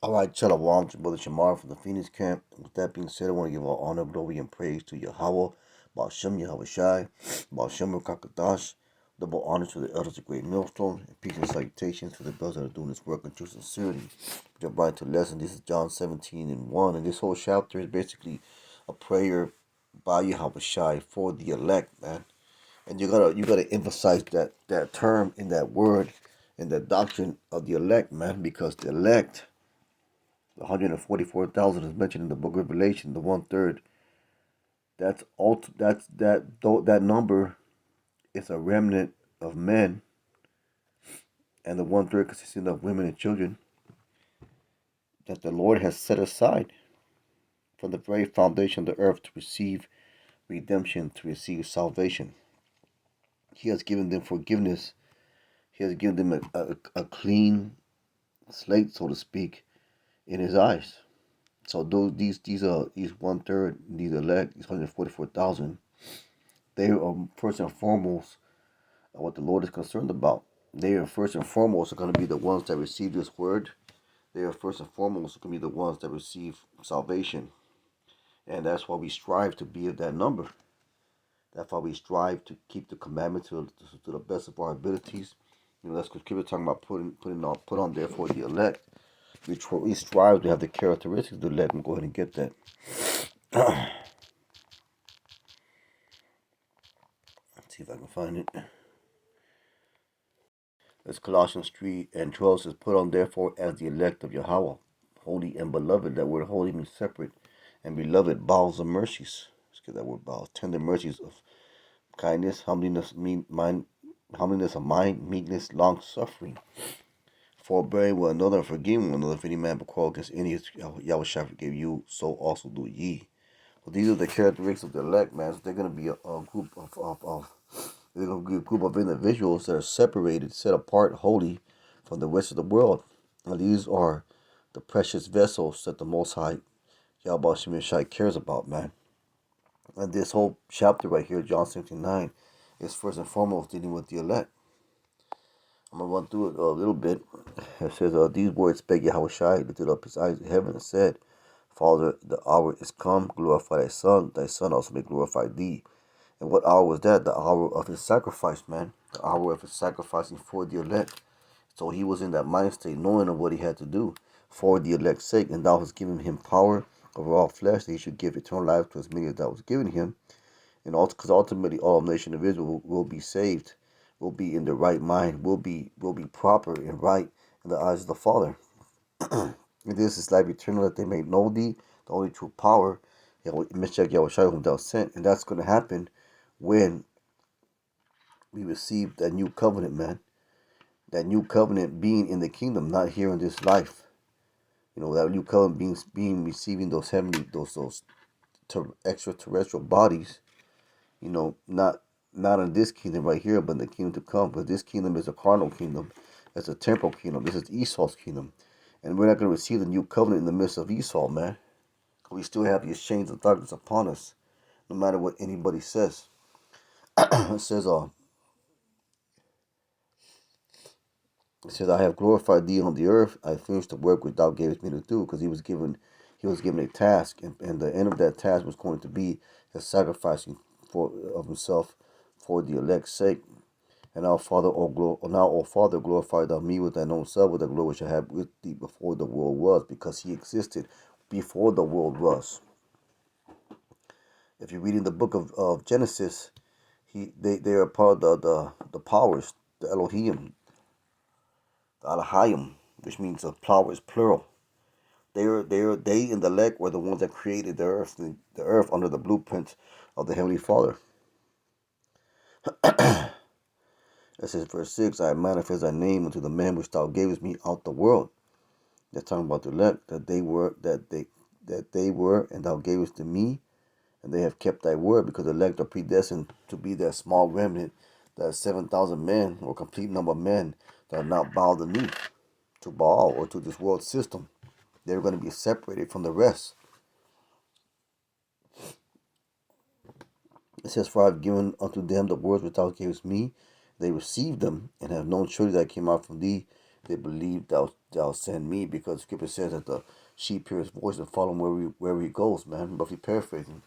All right, Shalom to Brother Shamar from the Phoenix camp. With that being said, I want to give all honor, glory, and praise to Yahweh, Bashem Yahweh Shai, Bashem Kakadash, double honor to the elders of Great Millstone, and peace and salutations to the brothers that are doing this work in true sincerity. Jump right to lesson. This is John 17 and 1, and this whole chapter is basically a prayer by Yahweh Shai for the elect, man. And you gotta emphasize that term in that word in the doctrine of the elect, man, because the elect, the 144,000 is mentioned in the book of Revelation, the one third. That number is a remnant of men, and the one third consisting of women and children that the Lord has set aside from the very foundation of the earth to receive redemption, to receive salvation. He has given them forgiveness. He has given them a clean slate, so to speak, in His eyes. So these one third, these elect, these 144,000, they are first and foremost what the Lord is concerned about. They are first and foremost going to be the ones that receive this word. They are first and foremost going to be the ones that receive salvation. And that's why we strive to be of that number. That's why we strive to keep the commandments to the best of our abilities. That's what Scripture talking about put on there for the elect. We strive to have the characteristics of the elect. And go ahead and get that. Let's see if I can find it. As Colossians 3 and 12 says, put on therefore as the elect of Yahweh, holy and beloved. That word holy means separate, and beloved, bowels of mercies. Let's get that word bowels. Tender mercies of kindness, humbleness of mind, meekness, long suffering, forbearing one another, and forgiving one another. If any man be quarrel against any, Yahweh shall forgive you, so also do ye. So these are the characteristics of the elect, man. So they're going to be a group of they're going to be a group of individuals that are separated, set apart, holy from the rest of the world. And these are the precious vessels that the Most High Yahweh Shemir Shai cares about, man. And this whole chapter right here, John 17:9, is first and foremost dealing with the elect. I'm going to run through it a little bit. It says, these words spake Yahweh Shai, lifted up his eyes to heaven and said, Father, the hour is come, glorify thy son also may glorify thee. And what hour was that? The hour of his sacrifice, man. The hour of his sacrificing for the elect. So he was in that mind state, knowing of what he had to do for the elect's sake. And thou hast given him power over all flesh, that he should give eternal life to as many as thou hast given him. And also, because ultimately all nation of Israel will be saved, will be in the right mind, will be proper and right in the eyes of the Father. And this is life eternal, that they may know thee, the only true power, Meshach Yahushua whom thou sent. And that's going to happen when we receive that new covenant, man. That new covenant being in the kingdom, not here in this life. That new covenant being receiving those heavenly, those extraterrestrial bodies. Not in this kingdom right here, but in the kingdom to come. But this kingdom is a carnal kingdom. It's a temporal kingdom. This is Esau's kingdom. And we're not going to receive the new covenant in the midst of Esau, man. We still have these chains of darkness upon us, no matter what anybody says. It says, I have glorified thee on the earth. I finished the work which thou gavest me to do, because he was given a task, and the end of that task was going to be the sacrificing of himself for the elect's sake. And now, O Father, glorify thou me with thine own self, with the glory which I had with thee before the world was, because he existed before the world was. If you read in the book of Genesis, they are part of the powers, the Elohim, the Elohim, which means the power is plural. They and the elect were the ones that created the earth under the blueprint of the Heavenly Father. It says, verse 6, I manifest thy name unto the man which thou gavest me out the world. They're talking about the elect, that they were, and thou gavest to me, and they have kept thy word, because the elect are predestined to be that small remnant, that 7,000 men, or complete number of men, that are not bowed the knee to Baal or to this world system. They're going to be separated from the rest. It says, for I have given unto them the words which thou gavest me. They received them, and have known surely that I came out from thee. They believed thou send me, because Scripture says that the sheep hear his voice and follow him wherever he goes, man. Roughly paraphrasing.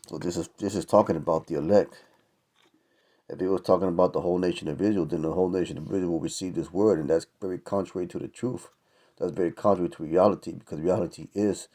So this is talking about the elect. If it was talking about the whole nation of Israel, then the whole nation of Israel will receive this word, and that's very contrary to the truth. That's very contrary to reality, because reality is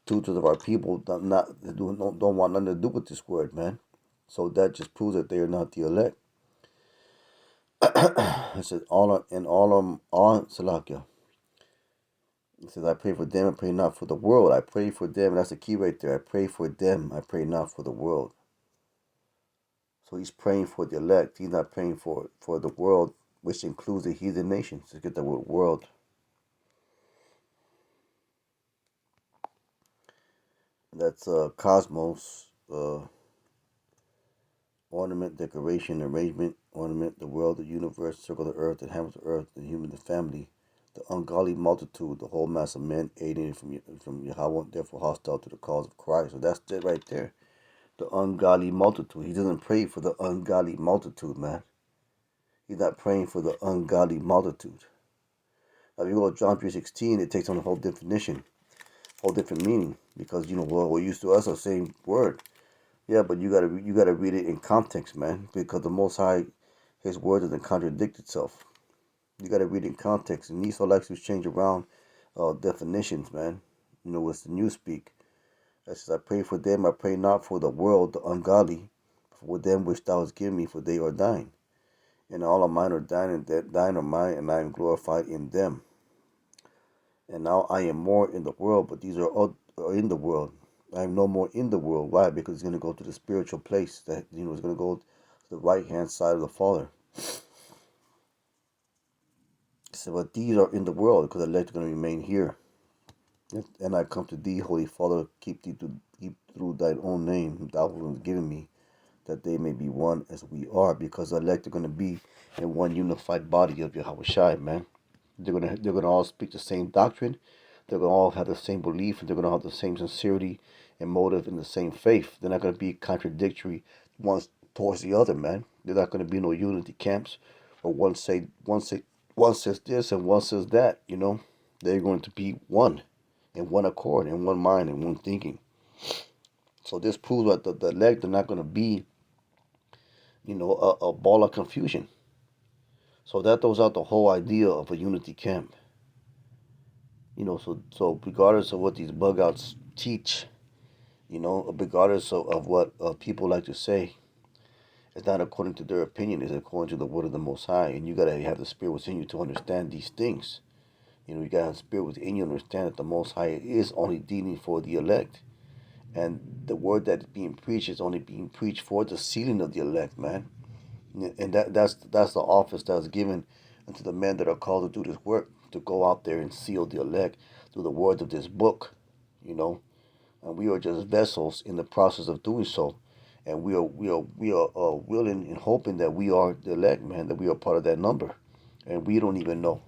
two-thirds of our people don't want nothing to do with this word, man. So that just proves that they are not the elect. It says all Salakia. It says, I pray for them, I pray not for the world. I pray for them. That's the key right there. I pray for them, I pray not for the world. So he's praying for the elect. He's not praying for the world, which includes the heathen nations. Let's get the word world. That's cosmos, ornament, decoration, arrangement, ornament, the world, the universe, circle of the earth, the inhabitants of earth, the human, the family, the ungodly multitude, the whole mass of men alienated from Yahweh, therefore hostile to the cause of Christ. So that's it right there. The ungodly multitude. He doesn't pray for the ungodly multitude, man. He's not praying for the ungodly multitude. Now, if you go to John 3:16, it takes on a whole definition, whole different meaning, because well, we're used to us the same word. Yeah, but you gotta read it in context, man, because the Most High, His word doesn't contradict itself. You gotta read it in context, and Esau likes to change around definitions, man. It's the new speak. That says, I pray for them, I pray not for the world, the ungodly, for them which thou hast given me, for they are thine. And all of mine are thine, and thine are mine, and I am glorified in them. And now I am more in the world, but these are all are in the world. I am no more in the world. Why? Because it's going to go to the spiritual place that it's going to go to the right hand side of the Father. So, but these are in the world, because the elect are going to remain here. And I come to thee, Holy Father, keep through thine own name thou hast given me, that they may be one as we are, because the elect are going to be in one unified body of Yahweh Shai, man. They're gonna all speak the same doctrine. They're gonna all have the same belief, and they're gonna have the same sincerity and motive and the same faith. They're not gonna be contradictory one towards the other, man. They're not gonna be no unity camps, or one says this and one says that. They're going to be one, in one accord, in one mind, in one thinking. So this proves that the elect are not gonna be, a ball of confusion. So that throws out the whole idea of a unity camp. So regardless of what these bug outs teach, regardless of what people like to say, it's not according to their opinion, it's according to the word of the Most High. And you got to have the spirit within you to understand these things. You got to have the spirit within you to understand that the Most High is only dealing for the elect. And the word that is being preached is only being preached for the sealing of the elect, man. And that's the office that's given unto the men that are called to do this work, to go out there and seal the elect through the words of this book, and we are just vessels in the process of doing so. And we are willing and hoping that we are the elect, man, that we are part of that number, and we don't even know.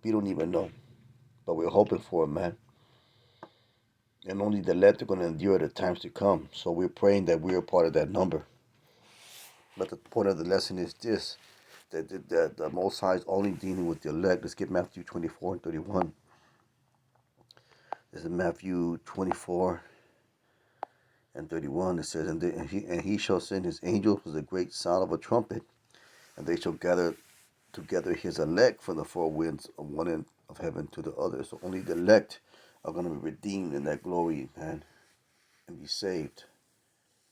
We don't even know, but we're hoping for it, man. And only the elect are going to endure the times to come. So we're praying that we are part of that number. But the point of the lesson is this: that the Most High is only dealing with the elect. Let's get Matthew 24 and 31. This is Matthew 24 and 31. It says, and he shall send his angels with a great sound of a trumpet, and they shall gather together his elect from the four winds of one end of heaven to the other. So only the elect are going to be redeemed in that glory, man, and be saved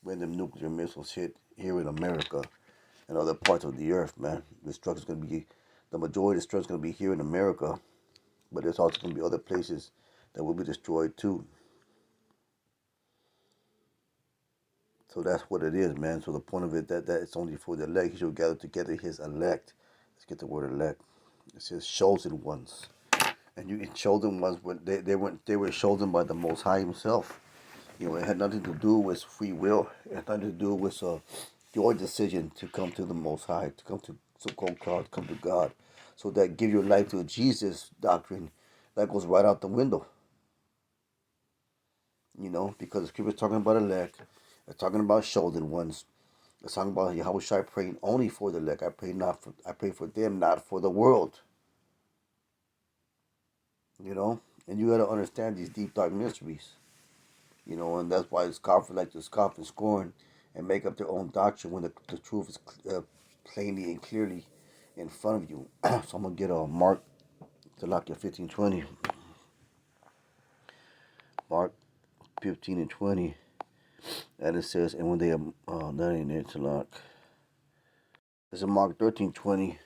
when the nuclear missiles hit here in America and other parts of the earth, man. The majority of destruction is going to be here in America, but there's also going to be other places that will be destroyed too. So that's what it is, man. So the point of it, that it's only for the elect. He shall gather together his elect. Let's get the word elect. It says chosen ones. And you chosen ones, when they were chosen by the Most High Himself. It had nothing to do with free will. It had nothing to do with your decision to come to the Most High, to come to so-called God, come to God. So that give your life to Jesus doctrine, that goes right out the window. Because the scripture is talking about elect, it's talking about chosen ones, The song about Yahweh Shai praying only for the elect. I pray for them, not for the world. You know? And you gotta understand these deep dark mysteries. You know, and that's why scoffers like to scoff and scorn and make up their own doctrine when the truth is plainly and clearly in front of you. So I'm gonna get a Mark to lock at 15:20. Mark 15 and 20. And it says, and when they that ain't it to lock. This is Mark 13:20.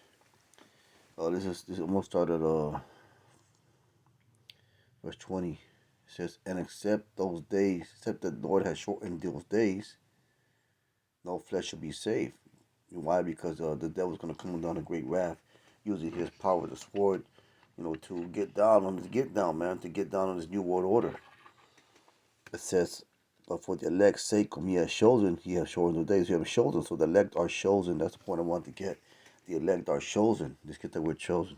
This almost started verse 20. It says, and except that the Lord has shortened those days, no flesh shall be saved. Why? Because the devil's going to come down a great wrath, using his power of the sword, to get down, man, to get down on this new world order. It says, but for the elect's sake, whom he has chosen the days. He has chosen, so the elect are chosen. That's the point I want to get. The elect are chosen. Let's get the word chosen.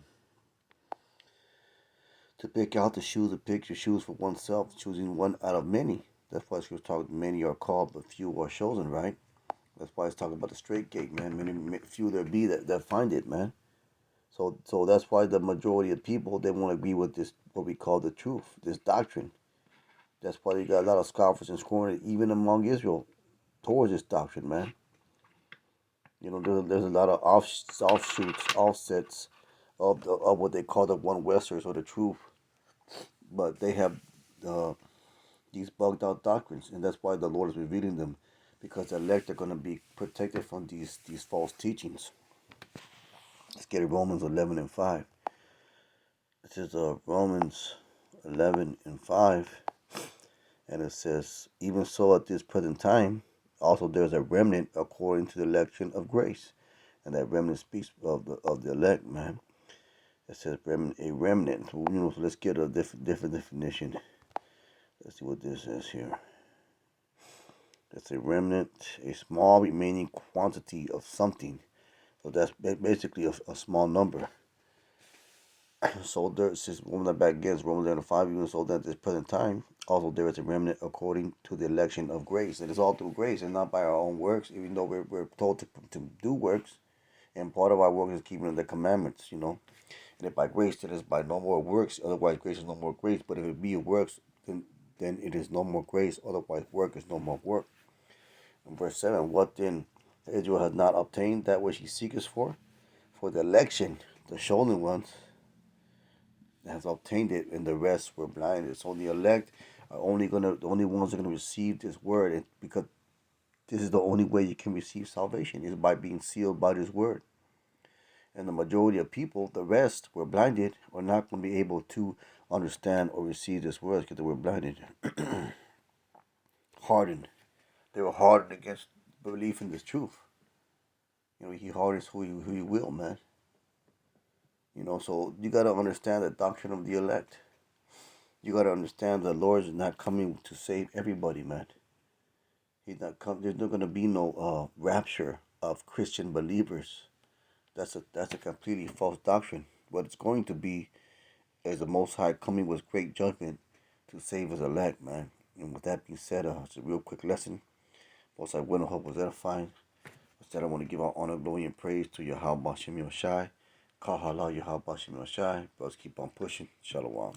To pick out the shoes, to pick your shoes for oneself, choosing one out of many. That's why Scripture talks, many are called, but few are chosen, right? That's why it's talking about the straight gate, man. Few there be that find it, man. So that's why the majority of people, they won't agree with this, what we call the truth, this doctrine. That's why you got a lot of scoffers and scorners, even among Israel, towards this doctrine, man. There's a lot of offsets of what they call the one Westers or the truth, but they have uh, these bugged out doctrines, and that's why the Lord is revealing them, because the elect are going to be protected from these false teachings. Let's get it, Romans 11 and 5. This is Romans 11 and 5, and it says, even so at this present time, also there is a remnant according to the election of grace. And that remnant speaks of the elect, man. It says a remnant. So, so let's get a different definition. Let's see what this is here. That's a remnant, a small remaining quantity of something. So that's basically a small number. So there, since woman back against Romans 11 5, even so that at this present time, also there is a remnant according to the election of grace. It is all through grace and not by our own works, even though we're told to do works. And part of our work is keeping the commandments, And if by grace, then it's by no more works. Otherwise, grace is no more grace. But if it be works, then it is no more grace. Otherwise, work is no more work. In verse 7, what then Israel has not obtained, that which he seeketh for the election, the chosen ones, has obtained it, and the rest were blinded. So the elect are the only ones that are gonna receive this word, and because this is the only way you can receive salvation, is by being sealed by this word. And the majority of people, the rest, were blinded, or not going to be able to understand or receive this word because they were blinded, hardened. They were hardened against belief in this truth. He hardens who he will, man. So you got to understand the doctrine of the elect. You got to understand the Lord is not coming to save everybody, man. He's not come. There's not going to be no rapture of Christian believers. That's a completely false doctrine. What it's going to be is the Most High coming with great judgment to save his elect, man. And with that being said, it's a real quick lesson. Most I will and hope was edifying. Instead, I want to give our honor, glory, and praise to Yahweh Bashem Yoshai. Kahala Yahweh Bashem Yoshai. Brothers, keep on pushing. Shalom.